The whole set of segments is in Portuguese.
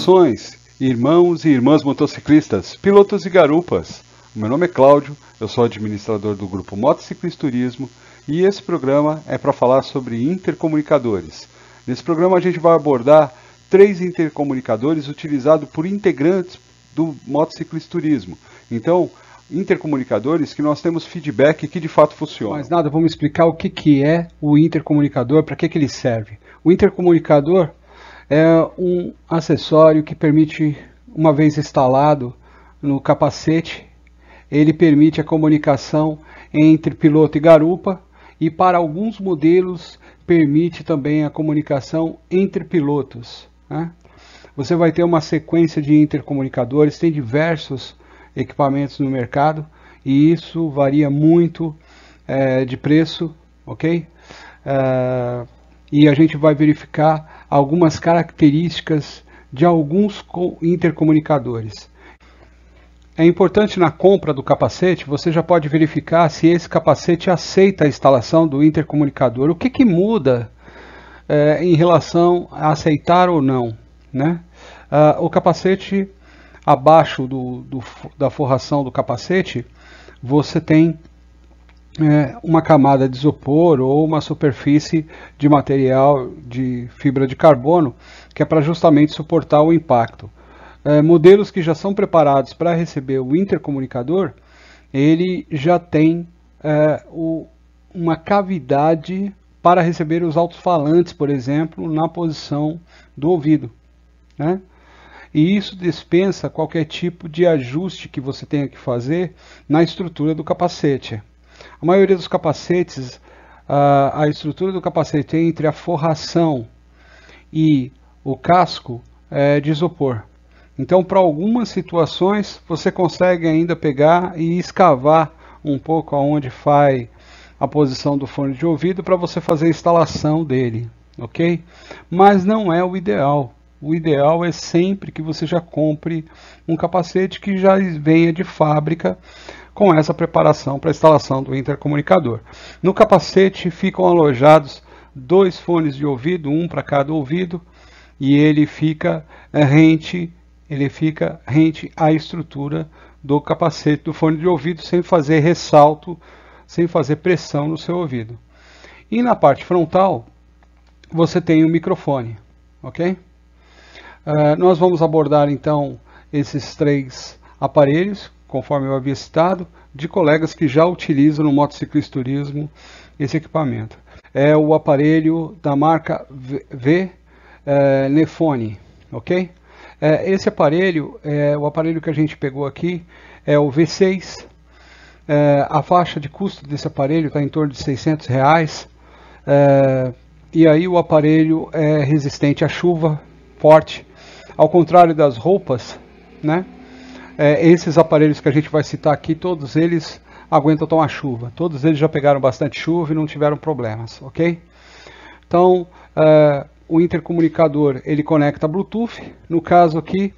Saudações, irmãos e irmãs motociclistas, pilotos e garupas. O meu nome é Cláudio, eu sou administrador do grupo Motociclisturismo e esse programa é para falar sobre intercomunicadores. Nesse programa a gente vai abordar 3 intercomunicadores utilizados por integrantes do Motociclisturismo. Então, intercomunicadores que nós temos feedback que de fato funcionam. Mas nada, vamos explicar o que é o intercomunicador, para que ele serve. O intercomunicador é um acessório que permite, uma vez instalado no capacete, ele permite a comunicação entre piloto e garupa e para alguns modelos permite também a comunicação entre pilotos, né? Você vai ter uma sequência de intercomunicadores, tem diversos equipamentos no mercado e isso varia muito de preço, ok? E a gente vai verificar algumas características de alguns intercomunicadores. É importante na compra do capacete, você já pode verificar se esse capacete aceita a instalação do intercomunicador. O que muda em relação a aceitar ou não, né? O capacete, abaixo da forração do capacete, você tem uma camada de isopor ou uma superfície de material de fibra de carbono que é para justamente suportar o impacto. Modelos que já são preparados para receber o intercomunicador, ele já tem uma cavidade para receber os alto-falantes, por exemplo, na posição do ouvido, né? E isso dispensa qualquer tipo de ajuste que você tenha que fazer na estrutura do capacete. A maioria dos capacetes, a estrutura do capacete entre a forração e o casco é de isopor. Então, para algumas situações, você consegue ainda pegar e escavar um pouco aonde faz a posição do fone de ouvido para você fazer a instalação dele, ok? Mas não é o ideal. O ideal é sempre que você já compre um capacete que já venha de fábrica com essa preparação para a instalação do intercomunicador. No capacete ficam alojados 2 fones de ouvido, um para cada ouvido, e ele fica rente à estrutura do capacete do fone de ouvido, sem fazer ressalto, sem fazer pressão no seu ouvido. E na parte frontal, você tem o microfone, ok? Nós vamos abordar então esses 3 aparelhos, conforme eu havia citado, de colegas que já utilizam no motociclisturismo esse equipamento. É o aparelho da marca Nefone, ok? Esse aparelho, o aparelho que a gente pegou aqui, é o V6. A faixa de custo desse aparelho está em torno de R$600. E aí o aparelho é resistente à chuva forte. Ao contrário das roupas, né? Esses aparelhos que a gente vai citar aqui, todos eles aguentam tomar chuva. Todos eles já pegaram bastante chuva e não tiveram problemas, ok? Então, o intercomunicador, ele conecta Bluetooth. No caso aqui,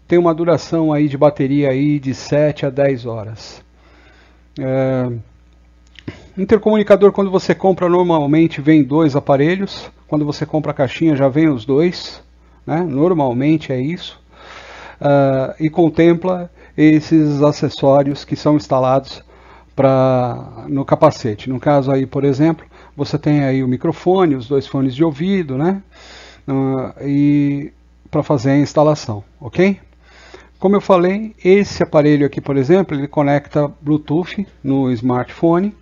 tem uma duração aí de bateria aí de 7 a 10 horas. Intercomunicador, quando você compra, normalmente vem 2 aparelhos. Quando você compra a caixinha, já vem os 2. Né? Normalmente é isso, e contempla esses acessórios que são instalados no capacete. No caso aí, por exemplo, você tem aí o microfone, os 2 fones de ouvido, né? E para fazer a instalação, ok? Como eu falei, esse aparelho aqui, por exemplo, ele conecta Bluetooth no smartphone.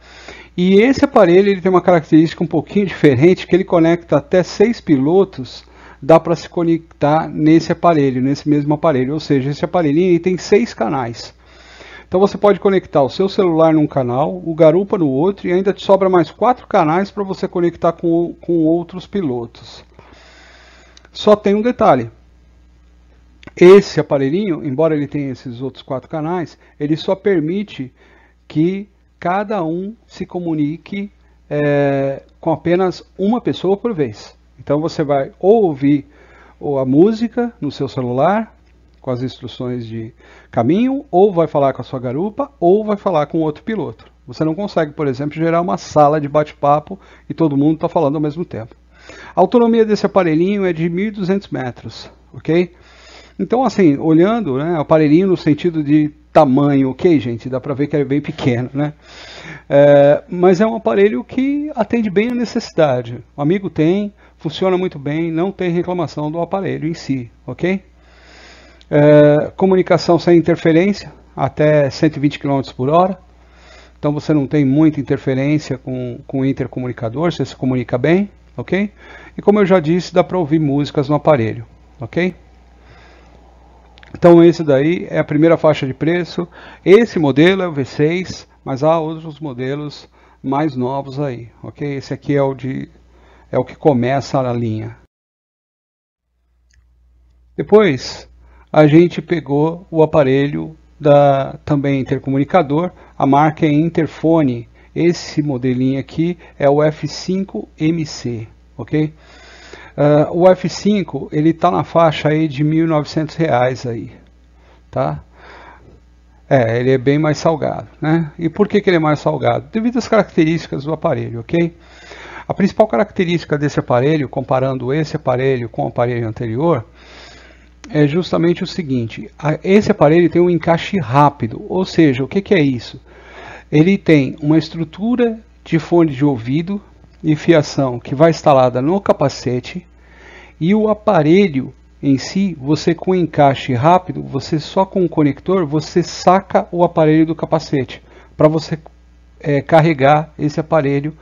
E esse aparelho ele tem uma característica um pouquinho diferente, que ele conecta até 6 pilotos. Dá para se conectar nesse aparelho, nesse mesmo aparelho, ou seja, esse aparelhinho ele tem 6 canais. Então você pode conectar o seu celular num canal, o garupa no outro, e ainda te sobra mais 4 canais para você conectar com outros pilotos. Só tem um detalhe: esse aparelhinho, embora ele tenha esses outros 4 canais, ele só permite que cada um se comunique com apenas uma pessoa por vez. Então você vai ou ouvir a música no seu celular, com as instruções de caminho, ou vai falar com a sua garupa, ou vai falar com outro piloto. Você não consegue, por exemplo, gerar uma sala de bate-papo e todo mundo está falando ao mesmo tempo. A autonomia desse aparelhinho é de 1.200 metros, ok? Então, assim, olhando, né, aparelhinho no sentido de tamanho, ok, gente, dá para ver que é bem pequeno, né? Mas é um aparelho que atende bem a necessidade. O amigo tem, funciona muito bem, não tem reclamação do aparelho em si, ok? Comunicação sem interferência, até 120 km por hora. Então você não tem muita interferência com o intercomunicador, você se comunica bem, ok? E como eu já disse, dá para ouvir músicas no aparelho, ok? Então esse daí é a primeira faixa de preço. Esse modelo é o V6, mas há outros modelos mais novos aí, ok? Esse aqui é o que começa a linha. Depois a gente pegou o aparelho também intercomunicador, a marca é Interfone. Esse modelinho aqui é o F5MC, ok? O F5 ele está na faixa aí de R$ 1.900 aí, tá? Ele é bem mais salgado, né? E por que ele é mais salgado? Devido às características do aparelho, ok? A principal característica desse aparelho, comparando esse aparelho com o aparelho anterior, é justamente o seguinte: esse aparelho tem um encaixe rápido, ou seja, o que é isso? Ele tem uma estrutura de fone de ouvido e fiação que vai instalada no capacete, e o aparelho em si, você com encaixe rápido, você só com o conector, você saca o aparelho do capacete para você carregar esse aparelho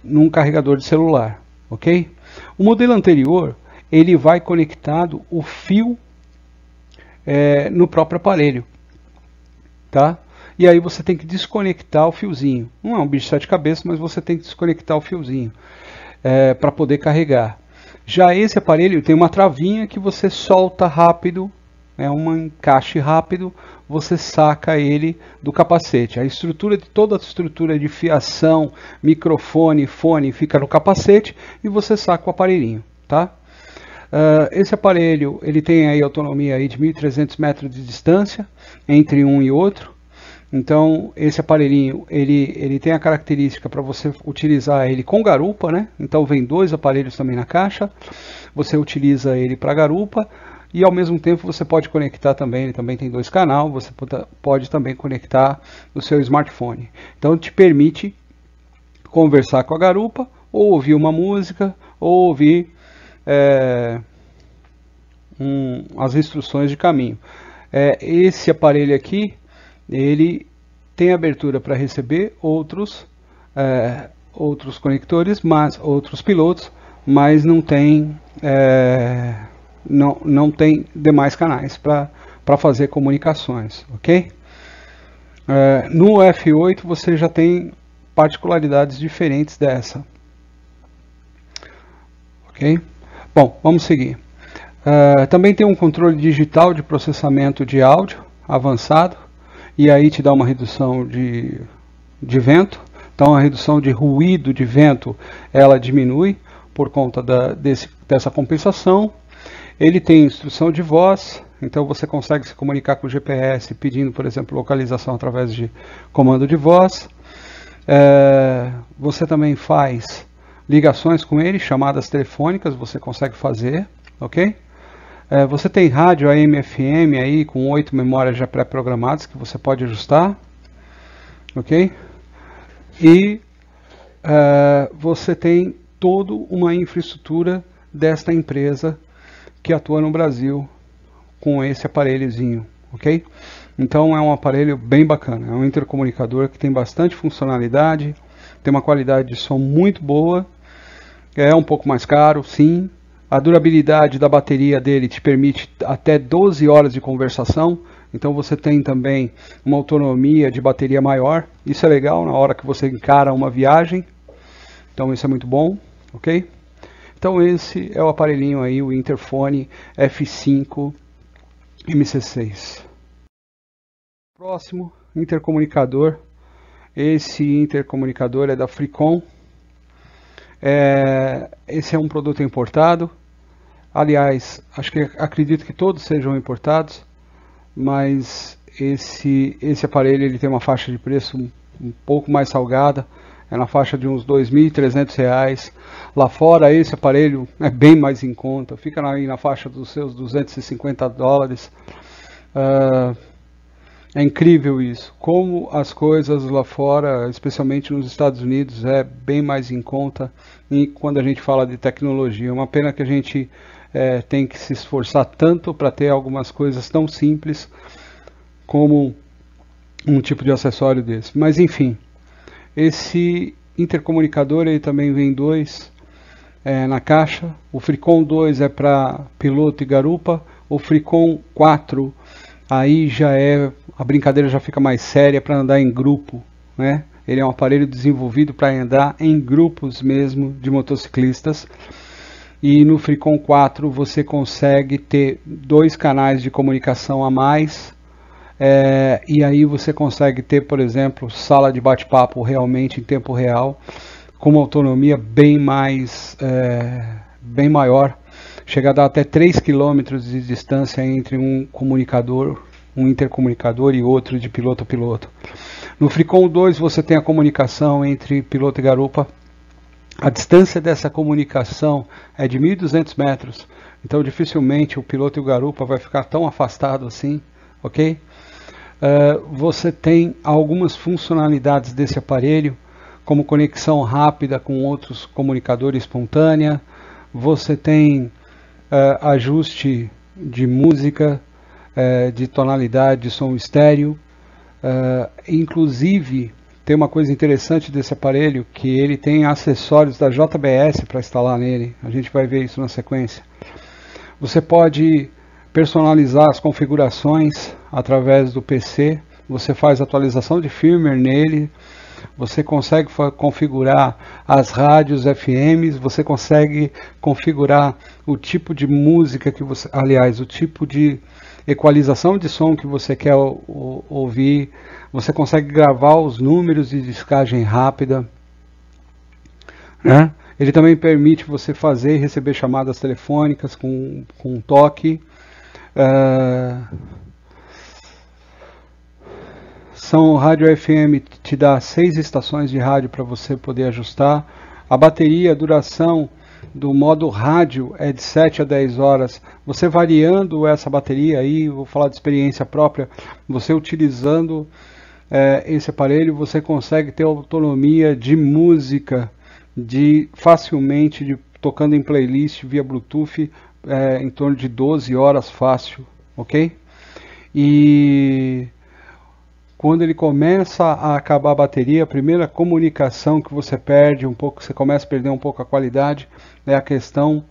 num carregador de celular, ok? O modelo anterior, ele vai conectado o fio no próprio aparelho, tá? E aí você tem que desconectar o fiozinho. Não é um bicho de sete cabeças, mas você tem que desconectar o fiozinho para poder carregar. Já esse aparelho tem uma travinha que você solta rápido, é um encaixe rápido, você saca ele do capacete. Toda a estrutura de fiação, microfone, fone fica no capacete e você saca o aparelhinho, tá? Esse aparelho ele tem aí autonomia aí de 1.300 metros de distância entre um e outro. Então esse aparelhinho ele tem a característica para você utilizar ele com garupa, né? Então vem dois aparelhos também na caixa. Você utiliza ele para garupa e ao mesmo tempo você pode conectar também. Ele também tem 2 canais. Você pode também conectar no seu smartphone. Então te permite conversar com a garupa, ou ouvir uma música, ou ouvir as instruções de caminho. Esse aparelho aqui, ele tem abertura para receber outros conectores, mas outros pilotos, mas não tem não tem demais canais para fazer comunicações, ok? No F8 você já tem particularidades diferentes dessa, ok? Bom, vamos seguir. Também tem um controle digital de processamento de áudio avançado, e aí te dá uma redução de vento. Então a redução de ruído de vento ela diminui por conta dessa compensação. Ele tem instrução de voz, então você consegue se comunicar com o GPS pedindo, por exemplo, localização através de comando de voz. Você também faz ligações com ele, chamadas telefônicas, você consegue fazer, ok? Você tem rádio AM, FM aí com 8 memórias já pré-programadas que você pode ajustar, ok? E você tem toda uma infraestrutura desta empresa que atua no Brasil com esse aparelhozinho, ok? Então é um aparelho bem bacana, é um intercomunicador que tem bastante funcionalidade, tem uma qualidade de som muito boa, é um pouco mais caro, sim. A durabilidade da bateria dele te permite até 12 horas de conversação, então você tem também uma autonomia de bateria maior. Isso é legal na hora que você encara uma viagem, então isso é muito bom, ok? Então esse é o aparelhinho aí, o Interfone F5 MC6. Próximo, intercomunicador. Esse intercomunicador é da Fricom. Esse é um produto importado. Aliás, acredito que todos sejam importados, mas esse aparelho ele tem uma faixa de preço um pouco mais salgada. é na faixa de uns R$ 2.300. Lá fora esse aparelho é bem mais em conta, fica aí na faixa dos seus $250. É incrível isso, como as coisas lá fora, especialmente nos Estados Unidos, é bem mais em conta e quando a gente fala de tecnologia. É uma pena que a gente tem que se esforçar tanto para ter algumas coisas tão simples como um tipo de acessório desse. Mas enfim, esse intercomunicador ele também vem dois na caixa. O Fricom 2 é para piloto e garupa, o Fricom 4 aí a brincadeira já fica mais séria para andar em grupo, né? Ele é um aparelho desenvolvido para andar em grupos mesmo de motociclistas. E no Fricom 4 você consegue ter 2 canais de comunicação a mais. E aí você consegue ter, por exemplo, sala de bate-papo realmente em tempo real, com uma autonomia bem maior. Chega a dar até 3 km de distância entre um intercomunicador e outro de piloto a piloto. No Fricom 2 você tem a comunicação entre piloto e garupa. A distância dessa comunicação é de 1.200 metros, então dificilmente o piloto e o garupa vai ficar tão afastado assim, ok? Você tem algumas funcionalidades desse aparelho, como conexão rápida com outros comunicadores espontânea. Você tem ajuste de música, de tonalidade, de som estéreo. Inclusive, tem uma coisa interessante desse aparelho, que ele tem acessórios da JBS para instalar nele. A gente vai ver isso na sequência. Você pode personalizar as configurações através do PC. Você faz atualização de firmware nele. Você consegue configurar as rádios FMs. Você consegue configurar o tipo de música que você... Aliás, o tipo de equalização de som que você quer ouvir. Você consegue gravar os números de discagem rápida, né? Ele também permite você fazer e receber chamadas telefônicas com toque. São rádio FM, te dá 6 estações de rádio para você poder ajustar. A bateria, a duração do modo rádio é de 7 a 10 horas. Você variando essa bateria aí, vou falar de experiência própria, você utilizando esse aparelho, você consegue ter autonomia de música facilmente tocando em playlist via Bluetooth em torno de 12 horas fácil, ok? E quando ele começa a acabar a bateria, a primeira comunicação que você perde um pouco, você começa a perder um pouco a qualidade, é a questão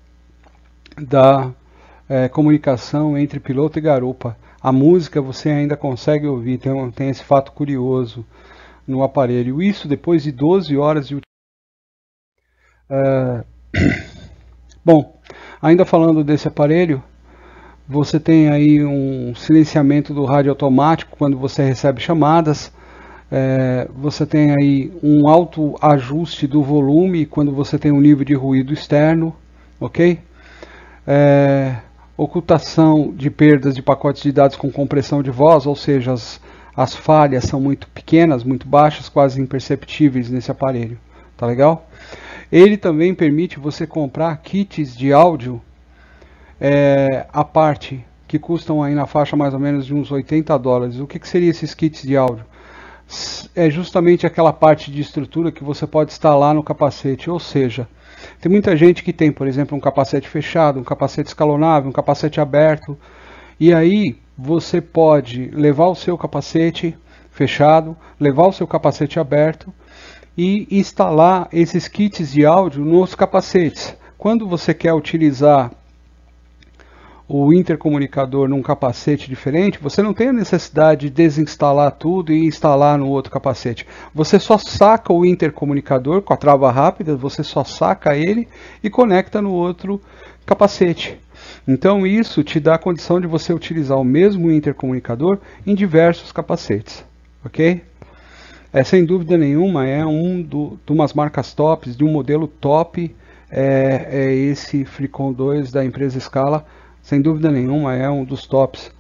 da comunicação entre piloto e garupa. A música você ainda consegue ouvir, tem esse fato curioso no aparelho. Isso depois de 12 horas de Bom, ainda falando desse aparelho, você tem aí um silenciamento do rádio automático quando você recebe chamadas. Você tem aí um auto ajuste do volume quando você tem um nível de ruído externo, ok? Ocultação de perdas de pacotes de dados com compressão de voz, ou seja, as falhas são muito pequenas, muito baixas, quase imperceptíveis nesse aparelho, tá legal? Ele também permite você comprar kits de áudio à parte, que custam aí na faixa mais ou menos de uns $80. O que seria esses kits de áudio? É justamente aquela parte de estrutura que você pode instalar no capacete, ou seja, tem muita gente que tem, por exemplo, um capacete fechado, um capacete escalonável, um capacete aberto, e aí você pode levar o seu capacete fechado, levar o seu capacete aberto e instalar esses kits de áudio nos capacetes. Quando você quer utilizar o intercomunicador num capacete diferente, você não tem a necessidade de desinstalar tudo e instalar no outro capacete. Você só saca o intercomunicador com a trava rápida, você só saca ele e conecta no outro capacete. Então isso te dá a condição de você utilizar o mesmo intercomunicador em diversos capacetes, ok? Sem dúvida nenhuma é de umas marcas tops, de um modelo top, é esse Fricom 2 da empresa Scala. Sem dúvida nenhuma é um dos tops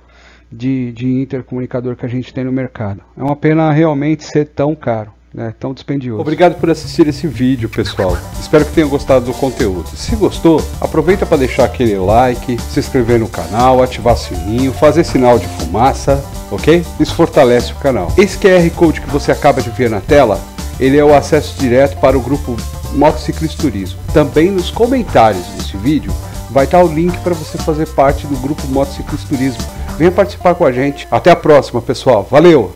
de intercomunicador que a gente tem no mercado. É uma pena realmente ser tão caro, tão dispendioso. Obrigado por assistir esse vídeo, pessoal. Espero que tenham gostado do conteúdo. Se gostou, aproveita para deixar aquele like, se inscrever no canal, ativar o sininho, fazer sinal de fumaça, ok? Isso fortalece o canal. Esse QR Code que você acaba de ver na tela, ele é o acesso direto para o grupo Motociclismo. Também nos comentários desse vídeo vai estar o link para você fazer parte do grupo Motociclismo. Venha participar com a gente. Até a próxima, pessoal. Valeu!